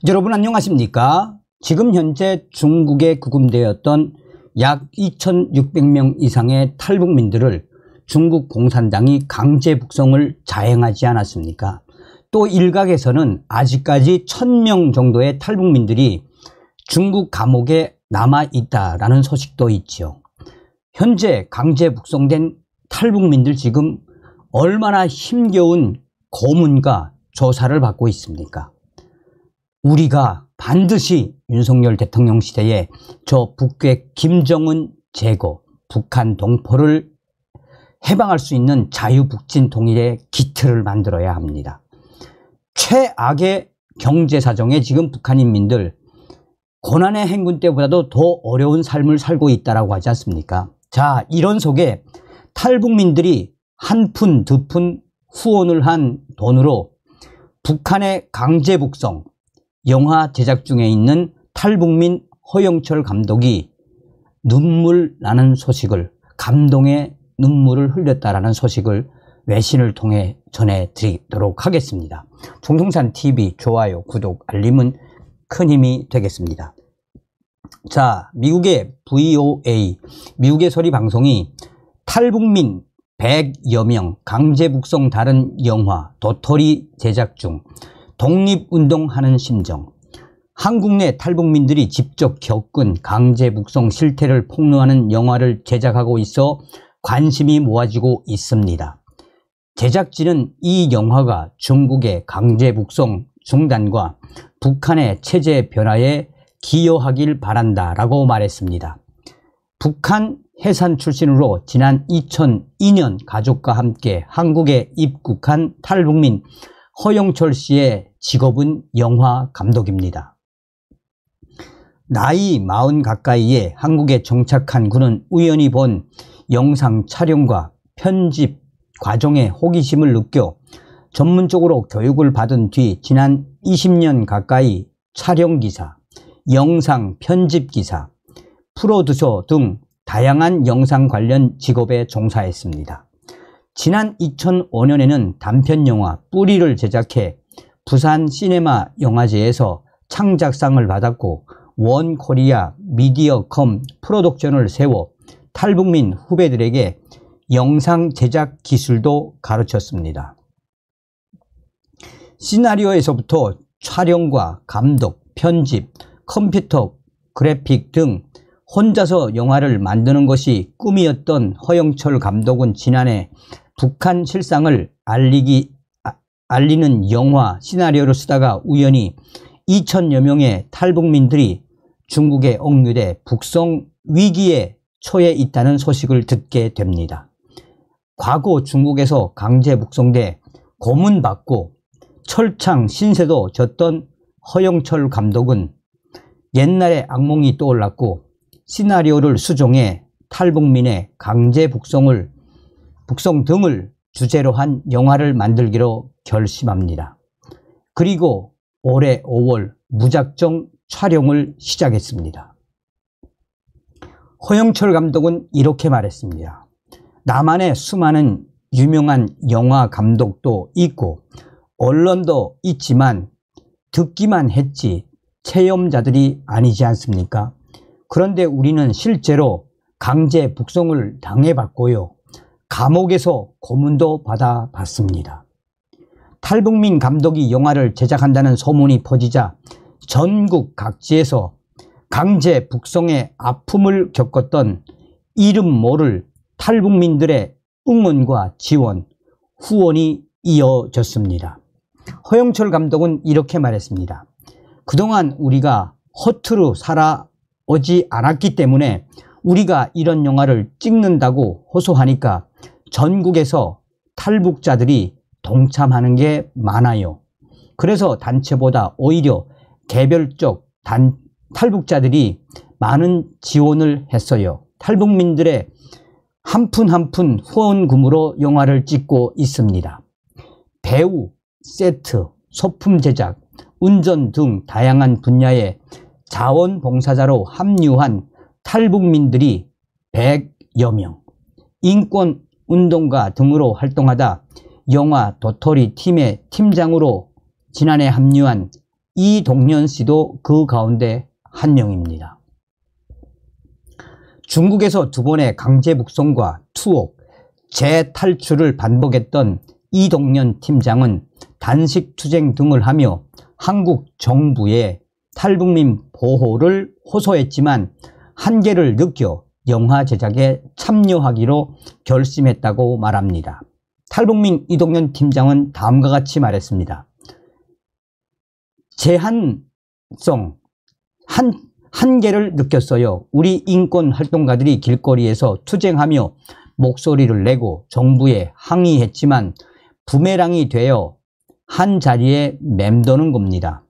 여러분 안녕하십니까? 지금 현재 중국에 구금되었던 약 2600명 이상의 탈북민들을 중국 공산당이 강제 북송을 자행하지 않았습니까? 또 일각에서는 아직까지 1000명 정도의 탈북민들이 중국 감옥에 남아있다라는 소식도 있죠. 현재 강제 북송된 탈북민들 지금 얼마나 힘겨운 고문과 조사를 받고 있습니까? 우리가 반드시 윤석열 대통령 시대에 저 북괴 김정은 제거, 북한 동포를 해방할 수 있는 자유북진 통일의 기틀을 만들어야 합니다. 최악의 경제사정에 지금 북한인민들 고난의 행군 때보다도 더 어려운 삶을 살고 있다고 하지 않습니까? 자, 이런 속에 탈북민들이 한 푼, 두 푼 후원을 한 돈으로 북한의 강제 북송, 영화 제작 중에 있는 탈북민 허영철 감독이 눈물 나는 소식을, 감동의 눈물을 흘렸다라는 소식을 외신을 통해 전해드리도록 하겠습니다. 총동산TV 좋아요, 구독, 알림은 큰 힘이 되겠습니다. 자, 미국의 VOA, 미국의 소리 방송이 탈북민 100여 명 강제 북송 다른 영화 도토리 제작 중, 독립운동하는 심정, 한국 내 탈북민들이 직접 겪은 강제 북송 실태를 폭로하는 영화를 제작하고 있어 관심이 모아지고 있습니다. 제작진은 이 영화가 중국의 강제 북송 중단과 북한의 체제 변화에 기여하길 바란다라고 말했습니다. 북한 해산 출신으로 지난 2002년 가족과 함께 한국에 입국한 탈북민 허영철 씨의 직업은 영화 감독입니다. 나이 40 가까이에 한국에 정착한 그는 우연히 본 영상 촬영과 편집 과정에 호기심을 느껴 전문적으로 교육을 받은 뒤 지난 20년 가까이 촬영기사, 영상 편집기사, 프로듀서 등 다양한 영상 관련 직업에 종사했습니다. 지난 2005년에는 단편영화 뿌리를 제작해 부산 시네마 영화제에서 창작상을 받았고 원코리아 미디어컴 프로덕션을 세워 탈북민 후배들에게 영상 제작 기술도 가르쳤습니다. 시나리오에서부터 촬영과 감독, 편집, 컴퓨터 그래픽 등 혼자서 영화를 만드는 것이 꿈이었던 허영철 감독은 지난해 북한 실상을 알리는 영화 시나리오를 쓰다가 우연히 2000여 명의 탈북민들이 중국에 억류돼 북송 위기에 처해 있다는 소식을 듣게 됩니다. 과거 중국에서 강제 북송돼 고문받고 철창 신세도 졌던 허영철 감독은 옛날의 악몽이 떠올랐고 시나리오를 수정해 탈북민의 강제 북송 등을 주제로 한 영화를 만들기로 결심합니다. 그리고 올해 5월 무작정 촬영을 시작했습니다. 허영철 감독은 이렇게 말했습니다. 나만의 수많은 유명한 영화 감독도 있고 언론도 있지만 듣기만 했지 체험자들이 아니지 않습니까? 그런데 우리는 실제로 강제 북송을 당해봤고요. 감옥에서 고문도 받아봤습니다. 탈북민 감독이 영화를 제작한다는 소문이 퍼지자 전국 각지에서 강제 북송의 아픔을 겪었던 이름 모를 탈북민들의 응원과 지원, 후원이 이어졌습니다. 허영철 감독은 이렇게 말했습니다. 그동안 우리가 허투루 살아오지 않았기 때문에 우리가 이런 영화를 찍는다고 호소하니까 전국에서 탈북자들이 동참하는 게 많아요. 그래서 단체보다 오히려 개별적 탈북자들이 많은 지원을 했어요. 탈북민들의 한 푼 한 푼 후원금으로 영화를 찍고 있습니다. 배우, 세트, 소품 제작, 운전 등 다양한 분야의 자원봉사자로 합류한 탈북민들이 100여 명, 인권운동가 등으로 활동하다 영화 도토리 팀의 팀장으로 지난해 합류한 이동년 씨도 그 가운데 한 명입니다. 중국에서 2번의 강제 북송과 투옥, 재탈출을 반복했던 이동년 팀장은 단식 투쟁 등을 하며 한국 정부의 탈북민 보호를 호소했지만 한계를 느껴 영화 제작에 참여하기로 결심했다고 말합니다. 탈북민 이동년 팀장은 다음과 같이 말했습니다. 제한성, 한계를 느꼈어요. 우리 인권 활동가들이 길거리에서 투쟁하며 목소리를 내고 정부에 항의했지만 부메랑이 되어 한 자리에 맴도는 겁니다.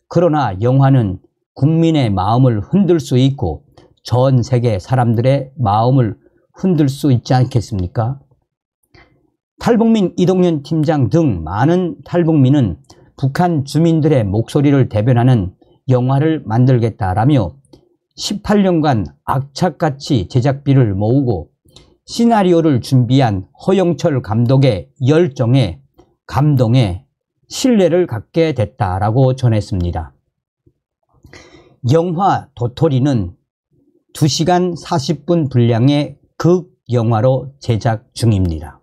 그러나 영화는 국민의 마음을 흔들 수 있고 전 세계 사람들의 마음을 흔들 수 있지 않겠습니까? 탈북민 이동년 팀장 등 많은 탈북민은 북한 주민들의 목소리를 대변하는 영화를 만들겠다라며 18년간 악착같이 제작비를 모으고 시나리오를 준비한 허영철 감독의 열정에 감동에 신뢰를 갖게 됐다라고 전했습니다. 영화 도토리는 2시간 40분 분량의 극영화로 제작 중입니다.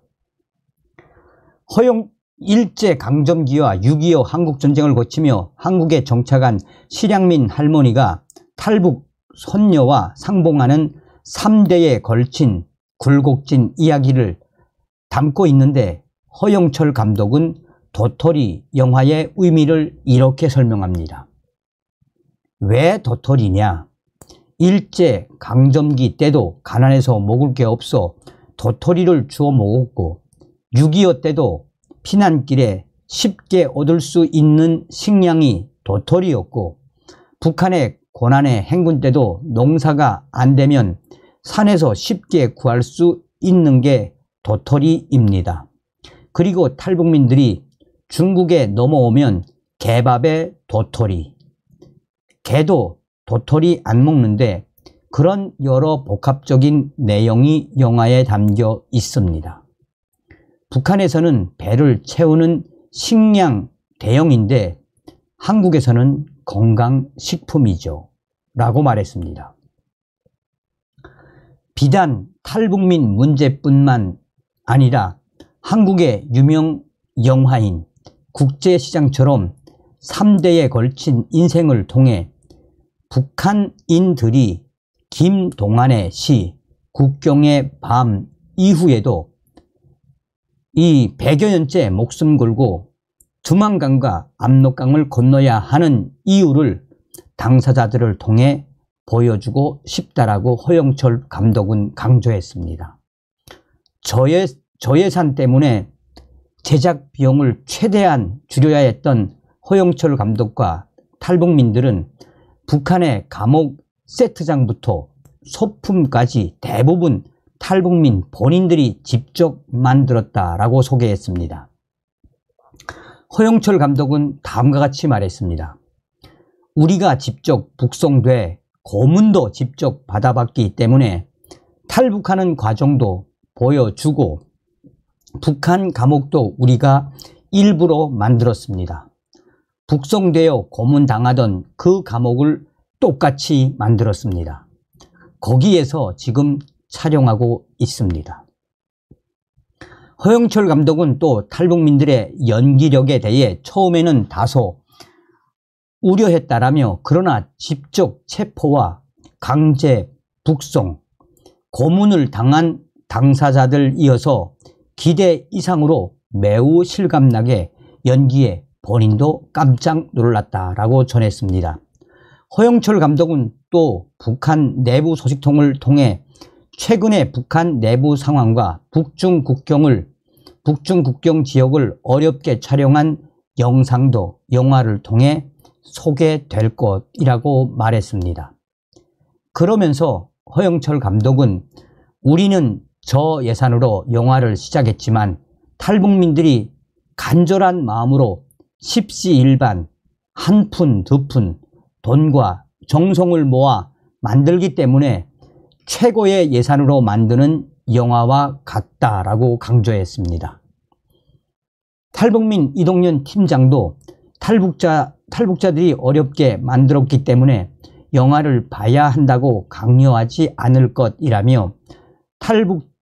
일제강점기와 6.25 한국전쟁을 거치며 한국에 정착한 실향민 할머니가 탈북 손녀와 상봉하는 3대에 걸친 굴곡진 이야기를 담고 있는데 허영철 감독은 도토리 영화의 의미를 이렇게 설명합니다. 왜 도토리냐? 일제 강점기 때도 가난해서 먹을 게 없어 도토리를 주워 먹었고 6.25 때도 피난길에 쉽게 얻을 수 있는 식량이 도토리였고 북한의 고난의 행군 때도 농사가 안 되면 산에서 쉽게 구할 수 있는 게 도토리입니다. 그리고 탈북민들이 중국에 넘어오면 개밥에 도토리, 개도 도토리 안 먹는데 그런 여러 복합적인 내용이 영화에 담겨 있습니다. 북한에서는 배를 채우는 식량 대용인데 한국에서는 건강식품이죠 라고 말했습니다. 비단 탈북민 문제뿐만 아니라 한국의 유명 영화인 국제시장처럼 3대에 걸친 인생을 통해 북한인들이 김동완의 시 국경의 밤 이후에도 이 100여 년째 목숨 걸고 두만강과 압록강을 건너야 하는 이유를 당사자들을 통해 보여주고 싶다라고 허영철 감독은 강조했습니다. 저예산 때문에 제작 비용을 최대한 줄여야 했던 허영철 감독과 탈북민들은 북한의 감옥 세트장부터 소품까지 대부분 탈북민 본인들이 직접 만들었다라고 소개했습니다. 허영철 감독은 다음과 같이 말했습니다. 우리가 직접 북송돼 고문도 직접 받아봤기 때문에 탈북하는 과정도 보여주고 북한 감옥도 우리가 일부러 만들었습니다. 북송되어 고문당하던 그 감옥을 똑같이 만들었습니다. 거기에서 지금 촬영하고 있습니다. 허영철 감독은 또 탈북민들의 연기력에 대해 처음에는 다소 우려했다라며 그러나 직접 체포와 강제 북송, 고문을 당한 당사자들 이어서 기대 이상으로 매우 실감나게 연기에 본인도 깜짝 놀랐다라고 전했습니다. 허영철 감독은 또 북한 내부 소식통을 통해 최근의 북한 내부 상황과 북중 국경 지역을 어렵게 촬영한 영상도 영화를 통해 소개될 것이라고 말했습니다. 그러면서 허영철 감독은 우리는 저예산으로 영화를 시작했지만 탈북민들이 간절한 마음으로 십시일반 한 푼 두 푼 돈과 정성을 모아 만들기 때문에 최고의 예산으로 만드는 영화와 같다라고 강조했습니다. 탈북민 이동년 팀장도 탈북자들이 어렵게 만들었기 때문에 영화를 봐야 한다고 강요하지 않을 것이라며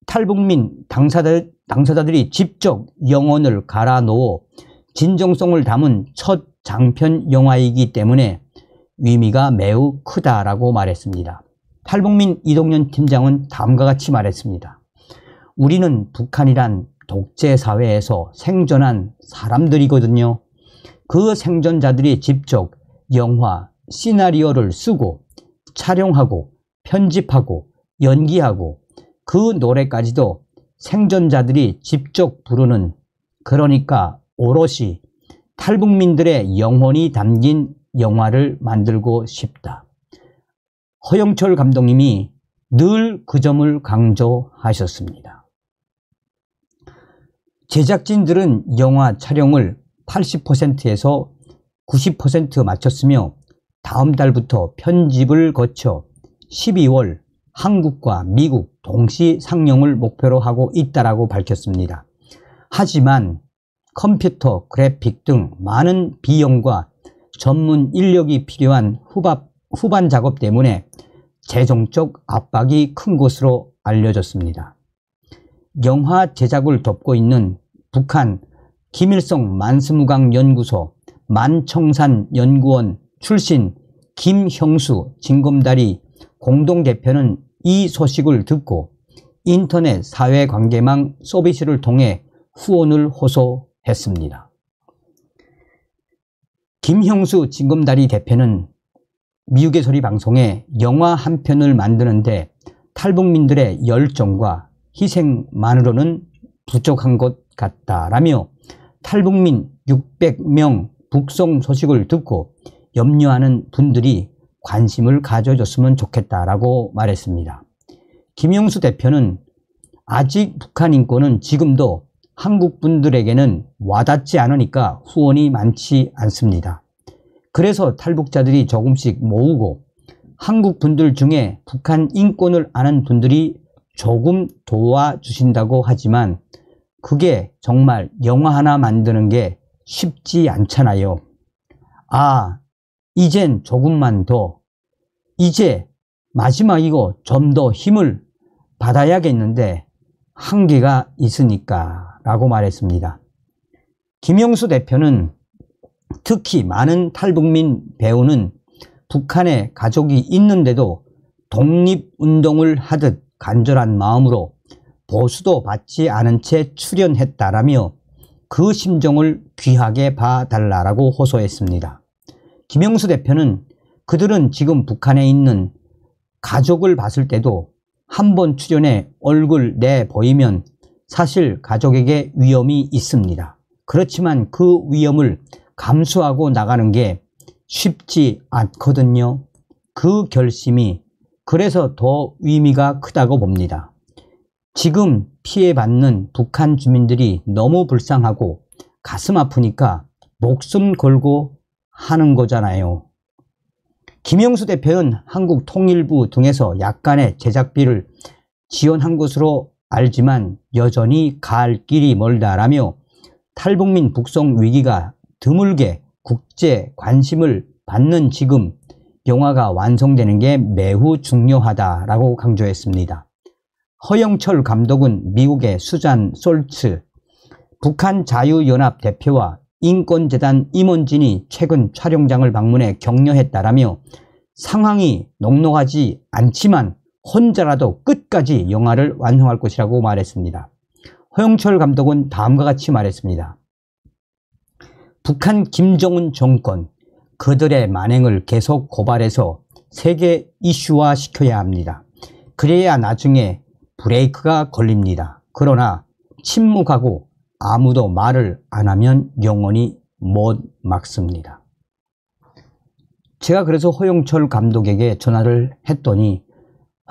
탈북민 당사자들이 직접 영혼을 갈아 넣어 진정성을 담은 첫 장편 영화이기 때문에 의미가 매우 크다라고 말했습니다. 탈북민 이동연 팀장은 다음과 같이 말했습니다. 우리는 북한이란 독재 사회에서 생존한 사람들이거든요. 그 생존자들이 직접 영화, 시나리오를 쓰고 촬영하고 편집하고 연기하고 그 노래까지도 생존자들이 직접 부르는, 그러니까 오롯이 탈북민들의 영혼이 담긴 영화를 만들고 싶다. 허영철 감독님이 늘 그 점을 강조하셨습니다. 제작진들은 영화 촬영을 80%에서 90% 마쳤으며 다음 달부터 편집을 거쳐 12월 한국과 미국 동시 상영을 목표로 하고 있다라고 밝혔습니다. 하지만 컴퓨터, 그래픽 등 많은 비용과 전문 인력이 필요한 후반 작업 때문에 재정적 압박이 큰 것으로 알려졌습니다. 영화 제작을 돕고 있는 북한 김일성 만스무강 연구소 만청산 연구원 출신 김형수 징검다리 공동대표는 이 소식을 듣고 인터넷 사회관계망 서비스를 통해 후원을 호소했습니다. 김형수 징검다리 대표는 미국의 소리 방송에 영화 한 편을 만드는데 탈북민들의 열정과 희생만으로는 부족한 것 같다라며 탈북민 600명 북송 소식을 듣고 염려하는 분들이 관심을 가져줬으면 좋겠다라고 말했습니다. 김영수 대표는 아직 북한 인권은 지금도 한국 분들에게는 와닿지 않으니까 후원이 많지 않습니다. 그래서 탈북자들이 조금씩 모으고 한국 분들 중에 북한 인권을 아는 분들이 조금 도와주신다고 하지만 그게 정말 영화 하나 만드는 게 쉽지 않잖아요. 아, 이젠 조금만 더, 이제 마지막이고 좀 더 힘을 받아야겠는데 한계가 있으니까 라고 말했습니다. 김영수 대표는 특히 많은 탈북민 배우는 북한에 가족이 있는데도 독립운동을 하듯 간절한 마음으로 보수도 받지 않은 채 출연했다라며 그 심정을 귀하게 봐달라고 호소했습니다. 김영수 대표는 그들은 지금 북한에 있는 가족을 봤을 때도 한 번 출연해 얼굴 내 보이면 사실 가족에게 위험이 있습니다. 그렇지만 그 위험을 감수하고 나가는 게 쉽지 않거든요. 그 결심이 그래서 더 의미가 크다고 봅니다. 지금 피해받는 북한 주민들이 너무 불쌍하고 가슴 아프니까 목숨 걸고 하는 거잖아요. 김영수 대표는 한국통일부 등에서 약간의 제작비를 지원한 것으로 알지만 여전히 갈 길이 멀다라며 탈북민 북송 위기가 드물게 국제 관심을 받는 지금 영화가 완성되는 게 매우 중요하다라고 강조했습니다. 허영철 감독은 미국의 수잔 솔츠 북한 자유연합 대표와 인권재단 임원진이 최근 촬영장을 방문해 격려했다라며 상황이 녹록하지 않지만 혼자라도 끝까지 영화를 완성할 것이라고 말했습니다. 허영철 감독은 다음과 같이 말했습니다. 북한 김정은 정권, 그들의 만행을 계속 고발해서 세계 이슈화 시켜야 합니다. 그래야 나중에 브레이크가 걸립니다. 그러나 침묵하고 아무도 말을 안 하면 영원히 못 막습니다. 제가 그래서 허영철 감독에게 전화를 했더니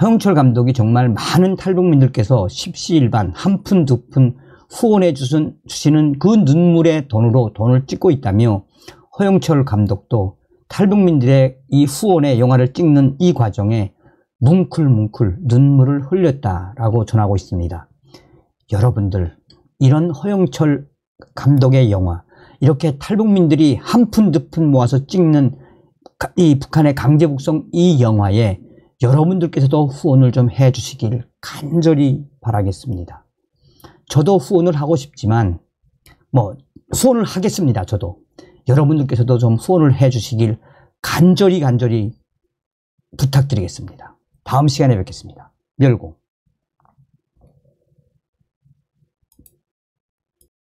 허영철 감독이 정말 많은 탈북민들께서 십시일반 한 푼 두 푼 후원해 주시는 그 눈물의 돈으로 돈을 찍고 있다며 허영철 감독도 탈북민들의 이 후원의 영화를 찍는 이 과정에 뭉클뭉클 눈물을 흘렸다라고 전하고 있습니다. 여러분들, 이런 허영철 감독의 영화, 이렇게 탈북민들이 한 푼 두 푼 모아서 찍는 이 북한의 강제북송 이 영화에 여러분들께서도 후원을 좀 해주시길 간절히 바라겠습니다. 저도 후원을 하고 싶지만 후원을 하겠습니다. 저도 여러분들께서도 좀 후원을 해주시길 간절히 부탁드리겠습니다. 다음 시간에 뵙겠습니다. 멸공.